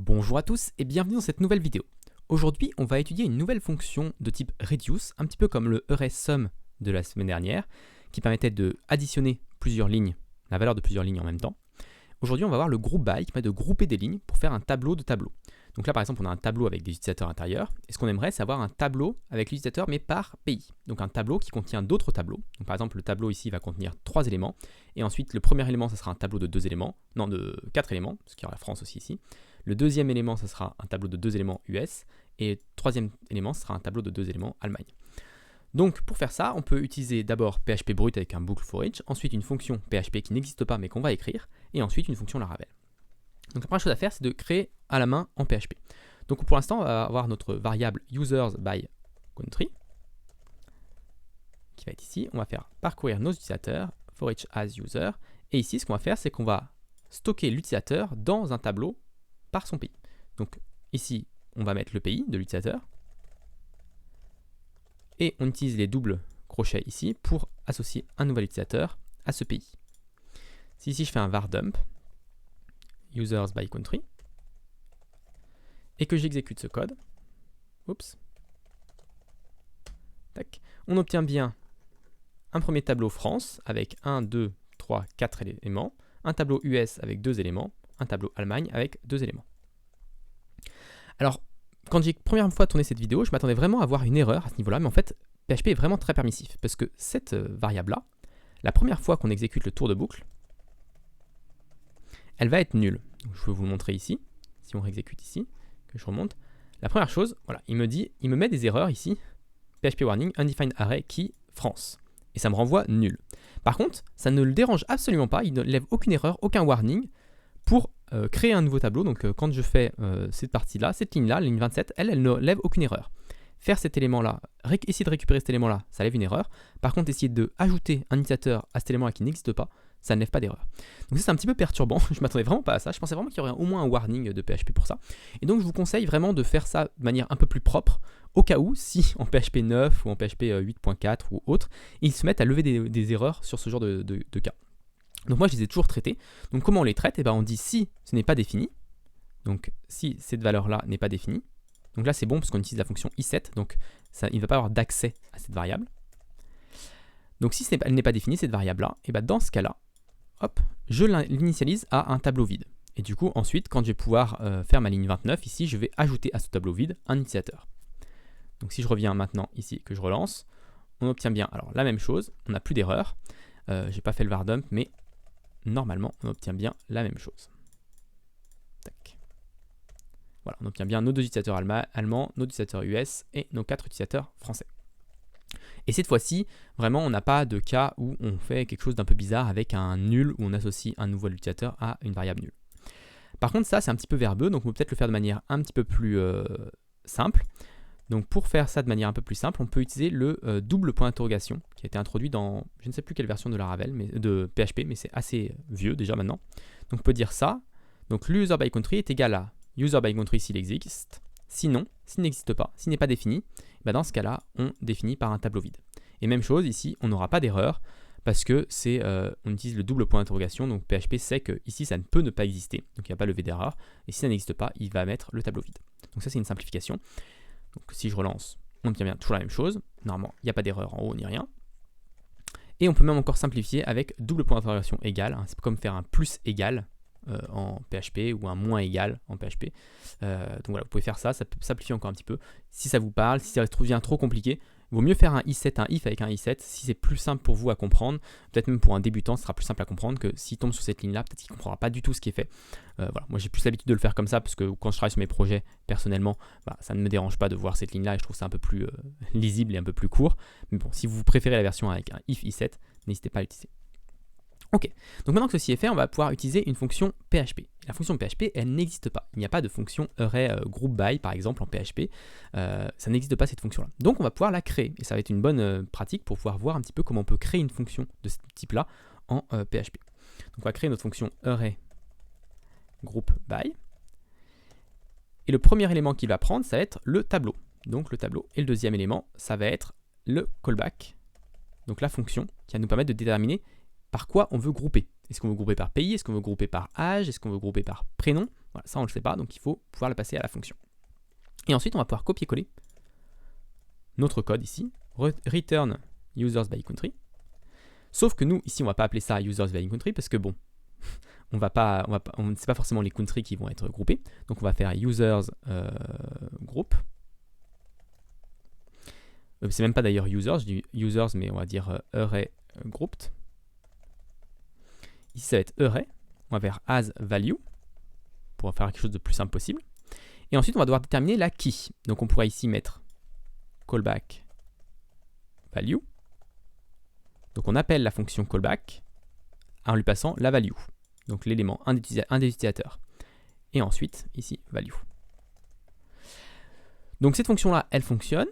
Bonjour à tous et bienvenue dans cette nouvelle vidéo. Aujourd'hui, on va étudier une nouvelle fonction de type reduce, un petit peu comme le array_sum de la semaine dernière, qui permettait de additionner plusieurs lignes, la valeur de plusieurs lignes en même temps. Aujourd'hui, on va voir le group by qui permet de grouper des lignes pour faire un tableau de tableaux. Donc là, par exemple, on a un tableau avec des utilisateurs intérieurs. Et ce qu'on aimerait, c'est avoir un tableau avec l'utilisateur, mais par pays. Donc un tableau qui contient d'autres tableaux. Donc par exemple, le tableau ici va contenir 3 éléments. Et ensuite, le premier élément, ça sera un tableau de 2 éléments. Non, de 4 éléments, parce qu'il y aura la France aussi ici. Le deuxième élément, ça sera un tableau de 2 éléments US. Et le troisième élément, ce sera un tableau de 2 éléments Allemagne. Donc pour faire ça, on peut utiliser d'abord PHP brut avec un bool for each, ensuite une fonction PHP qui n'existe pas mais qu'on va écrire, et ensuite une fonction Laravel. Donc la première chose à faire, c'est de créer à la main en PHP. Donc pour l'instant, on va avoir notre variable users by country, qui va être ici. On va faire parcourir nos utilisateurs, for each as user, et ici, ce qu'on va faire, c'est qu'on va stocker l'utilisateur dans un tableau par son pays. Donc ici, on va mettre le pays de l'utilisateur, et on utilise les doubles crochets ici pour associer un nouvel utilisateur à ce pays. Si ici je fais un var dump users by country et que j'exécute ce code, oups, tac, on obtient bien un premier tableau France avec 1, 2, 3, 4 éléments, un tableau US avec 2 éléments, un tableau Allemagne avec 2 éléments. Alors, quand j'ai première fois tourné cette vidéo, je m'attendais vraiment à avoir une erreur à ce niveau-là, mais en fait, PHP est vraiment très permissif, parce que cette variable-là, la première fois qu'on exécute le tour de boucle, elle va être nulle. Donc, je vais vous le montrer ici, si on réexécute ici, que je remonte. La première chose, voilà, il me met des erreurs ici, PHP warning, undefined array key France, et ça me renvoie nul. Par contre, ça ne le dérange absolument pas, il ne lève aucune erreur, aucun warning, pour créer un nouveau tableau. Donc quand je fais cette partie-là, cette ligne-là, ligne 27, elle ne lève aucune erreur. Faire cet élément-là, essayer de récupérer cet élément-là, ça lève une erreur. Par contre, essayer d'ajouter un utilisateur à cet élément-là qui n'existe pas, ça ne lève pas d'erreur. Donc ça, c'est un petit peu perturbant, je ne m'attendais vraiment pas à ça. Je pensais vraiment qu'il y aurait au moins un warning de PHP pour ça. Et donc je vous conseille vraiment de faire ça de manière un peu plus propre, au cas où, si en PHP 9 ou en PHP 8.4 ou autre, ils se mettent à lever des erreurs sur ce genre de cas. Donc moi je les ai toujours traités. Donc comment on les traite? On dit si ce n'est pas défini. Donc si cette valeur-là n'est pas définie. Donc là c'est bon parce qu'on utilise la fonction iset. Donc ça, il ne va pas avoir d'accès à cette variable. Donc si elle n'est pas définie cette variable-là, dans ce cas-là, hop, je l'initialise à un tableau vide. Et du coup ensuite quand je vais pouvoir faire ma ligne 29 ici, je vais ajouter à ce tableau vide un utilisateur. Donc si je reviens maintenant ici que je relance, on obtient bien alors la même chose, on n'a plus d'erreur. J'ai pas fait le var dump mais normalement, on obtient bien la même chose. Tac. Voilà, on obtient bien nos 2 utilisateurs allemands, nos utilisateurs US et nos 4 utilisateurs français. Et cette fois-ci, vraiment, on n'a pas de cas où on fait quelque chose d'un peu bizarre avec un nul, où on associe un nouvel utilisateur à une variable nulle. Par contre, ça, c'est un petit peu verbeux, donc on peut peut-être le faire de manière un petit peu plus simple. Donc pour faire ça de manière un peu plus simple, on peut utiliser le double point d'interrogation qui a été introduit dans je ne sais plus quelle version de Laravel, de PHP, mais c'est assez vieux déjà maintenant. Donc on peut dire ça. Donc l'user by country est égal à user by country s'il existe. Sinon, s'il n'existe pas, s'il n'est pas défini, dans ce cas-là, on définit par un tableau vide. Et même chose ici, on n'aura pas d'erreur parce que on utilise le double point d'interrogation. Donc PHP sait que ici ça ne peut ne pas exister, donc il ne va pas lever d'erreur. Et si ça n'existe pas, il va mettre le tableau vide. Donc ça c'est une simplification. Donc si je relance, on obtient bien toujours la même chose. Normalement, il n'y a pas d'erreur en haut ni rien. Et on peut même encore simplifier avec double point d'interrogation égal. C'est comme faire un plus égal en PHP ou un moins égal en PHP. Donc voilà, vous pouvez faire ça, ça peut simplifier encore un petit peu. Si ça vous parle, si ça devient trop compliqué, il vaut mieux faire un iset, un if avec un iset. Si c'est plus simple pour vous à comprendre, peut-être même pour un débutant, ce sera plus simple à comprendre que s'il tombe sur cette ligne-là, peut-être qu'il ne comprendra pas du tout ce qui est fait. Voilà. Moi, j'ai plus l'habitude de le faire comme ça parce que quand je travaille sur mes projets, personnellement, ça ne me dérange pas de voir cette ligne-là et je trouve ça un peu plus lisible et un peu plus court. Mais bon, si vous préférez la version avec un if iset, n'hésitez pas à l'utiliser. Ok, donc maintenant que ceci est fait, on va pouvoir utiliser une fonction PHP. La fonction PHP, elle n'existe pas. Il n'y a pas de fonction array group by, par exemple, en PHP. Ça n'existe pas cette fonction-là. Donc on va pouvoir la créer. Et ça va être une bonne pratique pour pouvoir voir un petit peu comment on peut créer une fonction de ce type-là en PHP. Donc on va créer notre fonction array group by. Et le premier élément qu'il va prendre, ça va être le tableau. Donc le tableau. Et le deuxième élément, ça va être le callback. Donc la fonction qui va nous permettre de déterminer par quoi on veut grouper. Est-ce qu'on veut grouper par pays? Est-ce qu'on veut grouper par âge? Est-ce qu'on veut grouper par prénom? Voilà, ça, on ne le sait pas, donc il faut pouvoir le passer à la fonction. Et ensuite, on va pouvoir copier-coller notre code ici, return users by country. Sauf que nous, ici, on ne va pas appeler ça users by country parce que bon, c'est pas forcément les countries qui vont être groupés. Donc on va faire users group. C'est même pas d'ailleurs users, je dis users, mais on va dire array grouped. Ici, ça va être array. On va faire as value pour faire quelque chose de plus simple possible. Et ensuite, on va devoir déterminer la key. Donc on pourrait ici mettre callback value. Donc on appelle la fonction callback en lui passant la value. Donc l'élément, un des utilisateurs. Et ensuite, ici, value. Donc cette fonction-là, elle fonctionne.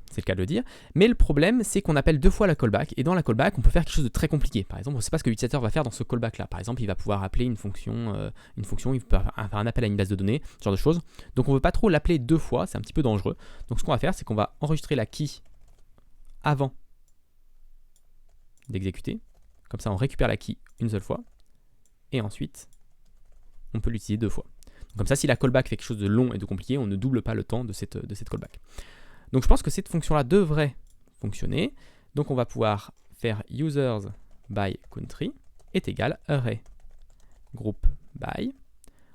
C'est le cas de le dire. Mais le problème, c'est qu'on appelle deux fois la callback. Et dans la callback, on peut faire quelque chose de très compliqué. Par exemple, on ne sait pas ce que l'utilisateur va faire dans ce callback-là. Par exemple, il va pouvoir appeler une fonction, il peut faire un appel à une base de données, ce genre de choses. Donc on ne veut pas trop l'appeler deux fois, c'est un petit peu dangereux. Donc ce qu'on va faire, c'est qu'on va enregistrer la key avant d'exécuter. Comme ça, on récupère la key une seule fois. Et ensuite, on peut l'utiliser deux fois. Donc comme ça, si la callback fait quelque chose de long et de compliqué, on ne double pas le temps de cette callback. Donc je pense que cette fonction-là devrait fonctionner. Donc on va pouvoir faire users by country est égal array group by.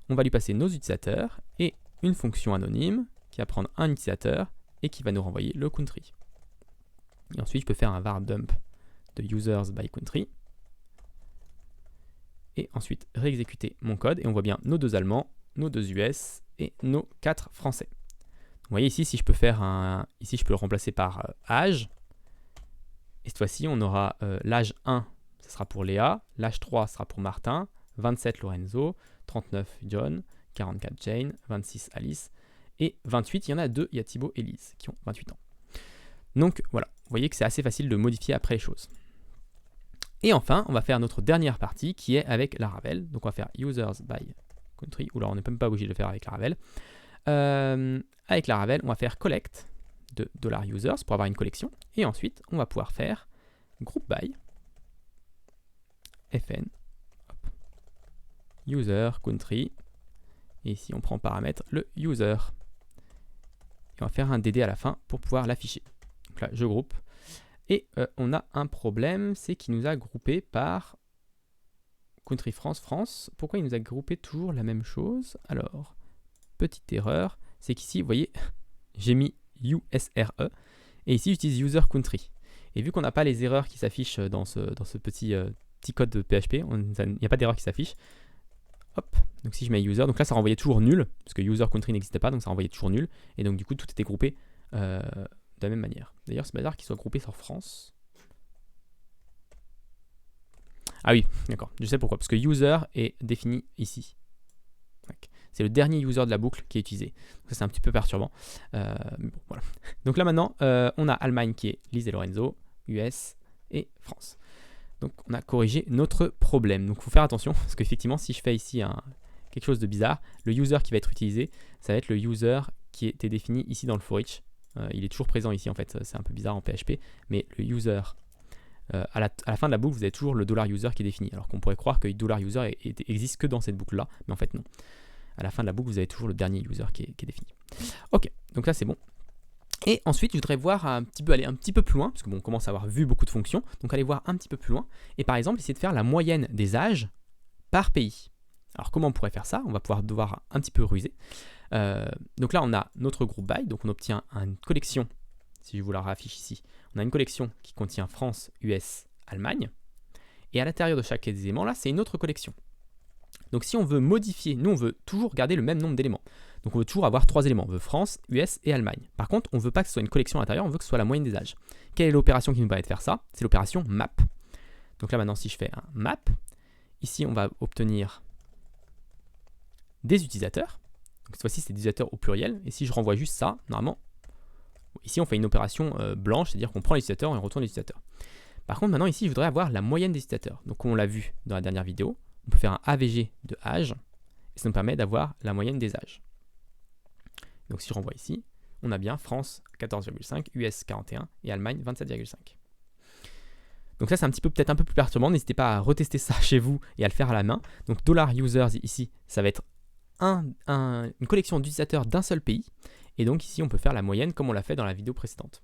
On va lui passer nos utilisateurs et une fonction anonyme qui va prendre un utilisateur et qui va nous renvoyer le country. Et ensuite, je peux faire un var dump de users by country. Et ensuite, réexécuter mon code. Et on voit bien nos deux Allemands, nos deux US et nos 4 Français. Vous voyez ici, si je peux faire ici je peux le remplacer par âge. Et cette fois-ci, on aura l'âge 1, ce sera pour Léa, l'âge 3 sera pour Martin, 27 Lorenzo, 39 John, 44 Jane, 26 Alice, et 28, il y en a deux, il y a Thibaut et Lise qui ont 28 ans. Donc voilà, vous voyez que c'est assez facile de modifier après les choses. Et enfin, on va faire notre dernière partie qui est avec Laravel. Donc on va faire users by country, ou là on n'est même pas obligé de le faire avec Laravel. Avec Laravel, on va faire collect de $users pour avoir une collection. Et ensuite, on va pouvoir faire group by fn hop, user country. Et ici, on prend en paramètre le user. Et on va faire un dd à la fin pour pouvoir l'afficher. Donc là, je groupe. Et on a un problème, c'est qu'il nous a groupé par country France, France. Pourquoi il nous a groupé toujours la même chose? Alors, petite erreur, c'est qu'ici, vous voyez, j'ai mis USRE, et ici, j'utilise user country. Et vu qu'on n'a pas les erreurs qui s'affichent dans ce petit code de PHP, il n'y a pas d'erreur qui s'affiche. Hop, donc si je mets user, donc là, ça renvoyait toujours nul, parce que user country n'existait pas, donc ça renvoyait toujours nul. Et donc, du coup, tout était groupé de la même manière. D'ailleurs, c'est bizarre qu'il soit groupé sur France. Ah oui, d'accord, je sais pourquoi, parce que user est défini ici. C'est le dernier user de la boucle qui est utilisé. Donc ça, c'est un petit peu perturbant. Mais bon, voilà. Donc là, maintenant, on a Allemagne qui est Lise et Lorenzo, US et France. Donc, on a corrigé notre problème. Donc, il faut faire attention, parce qu'effectivement, si je fais ici quelque chose de bizarre, le user qui va être utilisé, ça va être le user qui était défini ici dans le for each. Il est toujours présent ici, en fait. C'est un peu bizarre en PHP. Mais le user, à la fin de la boucle, vous avez toujours le $user qui est défini. Alors qu'on pourrait croire que $user existe que dans cette boucle-là. Mais en fait, non. À la fin de la boucle, vous avez toujours le dernier user qui est défini. Ok, donc là c'est bon. Et ensuite, je voudrais voir aller un petit peu plus loin, parce que bon, on commence à avoir vu beaucoup de fonctions, donc aller voir un petit peu plus loin, et par exemple, essayer de faire la moyenne des âges par pays. Alors comment on pourrait faire ça? On va devoir un petit peu ruser. Donc là, on a notre groupe by, donc on obtient une collection, si je vous la réaffiche ici, on a une collection qui contient France, US, Allemagne, et à l'intérieur de chaque des éléments, là, c'est une autre collection. Donc si on veut modifier, nous on veut toujours garder le même nombre d'éléments. Donc on veut toujours avoir 3 éléments, on veut France, US et Allemagne. Par contre, on ne veut pas que ce soit une collection à l'intérieur, on veut que ce soit la moyenne des âges. Quelle est l'opération qui nous permet de faire ça? C'est l'opération map. Donc là maintenant, si je fais un map, ici on va obtenir des utilisateurs. Donc cette fois-ci, c'est des utilisateurs au pluriel. Et si je renvoie juste ça, normalement, ici on fait une opération blanche, c'est-à-dire qu'on prend les utilisateurs et on retourne les utilisateurs. Par contre, maintenant ici, je voudrais avoir la moyenne des utilisateurs. Donc comme on l'a vu dans la dernière vidéo, on peut faire un AVG de âge, et ça nous permet d'avoir la moyenne des âges. Donc si je renvoie ici, on a bien France 14,5, US 41 et Allemagne 27,5. Donc ça c'est peut-être un peu plus perturbant, n'hésitez pas à retester ça chez vous et à le faire à la main. Donc $users ici, ça va être une collection d'utilisateurs d'un seul pays. Et donc ici, on peut faire la moyenne comme on l'a fait dans la vidéo précédente.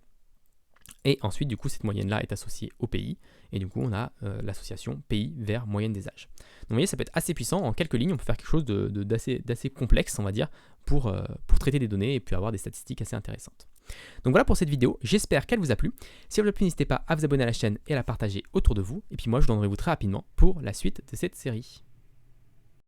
Et ensuite, du coup, cette moyenne-là est associée au pays. Et du coup, on a l'association pays vers moyenne des âges. Donc vous voyez, ça peut être assez puissant. En quelques lignes, on peut faire quelque chose d'assez complexe, on va dire, pour traiter des données et puis avoir des statistiques assez intéressantes. Donc voilà pour cette vidéo. J'espère qu'elle vous a plu. Si elle vous a plu, n'hésitez pas à vous abonner à la chaîne et à la partager autour de vous. Et puis moi, je vous donnerai très rapidement pour la suite de cette série.